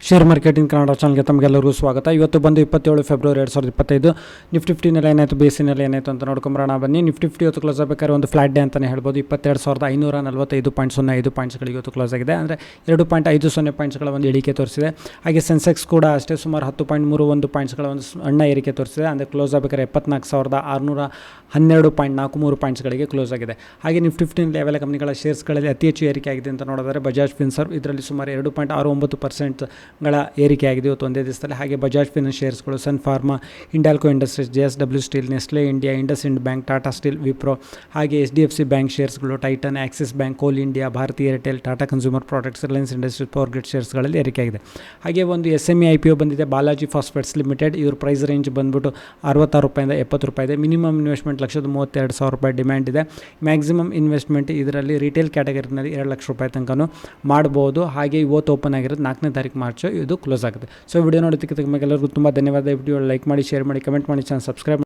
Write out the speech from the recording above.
Share marketing Kannada ಚಾನಲ್ಗೆ ತಮಗೆಲ್ಲರಿಗೂ ಸ್ವಾಗತ. ಇವತ್ತು ಬಂದು 27 ಫೆಬ್ರವರಿ 2025. ನಿಫ್ಟಿ 50ನಲ್ಲಿ ಏನಾಯಿತು, BSEನಲ್ಲಿ ಏನಾಯಿತು ಅಂತ ನೋಡ್ಕೊಂಬರೋಣ ಬನ್ನಿ. ನಿಫ್ಟಿ 50 ಇವತ್ತು ಕ್ಲೋಸ್ ಆಗಬೇಕಾದ್ರೆ ಒಂದು ಫ್ಲಾಟ್ ಡೇ ಅಂತಲೇ ಹೇಳ್ಬೋದು. 22,545.05 ಪಾಯಿಂಟ್ಸ್ಗಳು ಇವತ್ತು ಕ್ಲೋಸ್ ಆಗಿದೆ. ಅಂದರೆ 2.50 ಪಾಯಿಂಟ್ಸ್ಗಳ ಒಂದು ಇಳಿಕೆ ತೋರಿಸಿದೆ. ಹಾಗೆ ಸೆನ್ಸೆಕ್ಸ್ ಕೂಡ ಅಷ್ಟೇ ಸುಮಾರು 10.31 ಪಾಯಿಂಟ್ಸ್ಗಳ ಒಂದು ಸಣ್ಣ ಏರಿಕೆ ತೋರಿಸಿದೆ. ಅಂದರೆ ಕ್ಲೋಸ್ ಆಗಬೇಕಾದ್ರೆ 74,612.43 ಪಾಯಿಂಟ್ಸ್ಗಳಿಗೆ ಕ್ಲೋಸ್ ಆಗಿದೆ. ಹಾಗೆ ನಿಫ್ಟಿ 50ನಲ್ಲಿ ಯಾವೆಲ್ಲ ಕಂಪ್ನಿಗಳ ಶೇರ್ಸ್ಗಳಲ್ಲಿ ಅತಿ ಹೆಚ್ಚು ಏರಿಕೆ ಆಗಿದೆ ಅಂತ ನೋಡಿದರೆ ಬಜಾಜ್ ಫಿನ್ಸರ್ವ್ ಇದರಲ್ಲಿ ಸುಮಾರು 2.69% ಏರಿಕೆ ಆಗಿದೆ ಇವತ್ತು ಒಂದೇ ದಿವಸದಲ್ಲಿ. ಹಾಗೆ ಬಜಾಜ್ ಫಿನಾನ್ಸ್ ಶೇರ್ಸ್ಗಳು Sun Pharma, Hindalco Industries, JSW Steel, Nestle India, IndusInd Bank, Tata Steel, Wipro, ಹಾಗೆ HDFC ಬ್ಯಾಂಕ್ ಶೇರ್ಸ್ಗಳು, Titan, Axis Bank, Coal India, Bharti Airtel, Tata Consumer Products, Reliance Industries, Power Grid ಶೇರ್ಸ್ಗಳಲ್ಲಿ ಏರಿಕೆ ಆಗಿದೆ. ಹಾಗೆ ಒಂದು SME IPO ಬಂದಿದೆ, ಬಾಲಾಜಿ ಫಾಸ್ಫೇಟ್ಸ್ ಲಿಮಿಟೆಡ್. ಇವ್ರ ಪ್ರೈಸ್ ರೇಂಜ್ ಬಂದ್ಬಿಟ್ಟು 66 ರೂಪಾಯಿಂದ 70 ರೂಪಾಯಿ ಇದೆ. ಮಿನಿಮಮ್ ಇನ್ವೆಸ್ಟ್ಮೆಂಟ್ 132,000 ರೂಪಾಯಿ ಡಿಮ್ಯಾಂಡ್ ಇದೆ. ಮ್ಯಾಕ್ಸಿಮಮ್ ಇನ್ವೆಸ್ಟ್ಮೆಂಟ್ ಇದರಲ್ಲಿ ರಿಟೇಲ್ ಕ್ಯಾಟಗರಿನಲ್ಲಿ 2 ಲಕ್ಷ ರೂಪಾಯಿ ತನಕ ಮಾಡ್ಬೋದು. ಹಾಗೆ ಇವತ್ತು ಓಪನ್ ಆಗಿರೋದು 4ನೇ ತಾರೀಕು ಮಾರ್ಚ್ ಇದು ಕ್ಲೋಸ್ ಆಗುತ್ತೆ. ಸೊ ವಿಡಿಯೋ ನೋಡೋದಕ್ಕೆ ತಮಗೆಲ್ಲರಿಗೂ ತುಂಬ ಧನ್ಯವಾದ. ವಿಡಿಯೋ ಲೈಕ್ ಮಾಡಿ, ಶೇರ್ ಮಾಡಿ, ಕಮೆಂಟ್ ಮಾಡಿ, ಚಾನಲ್ ಸಬ್ಸ್ಕ್ರೈಬ್ ಮಾಡಿ.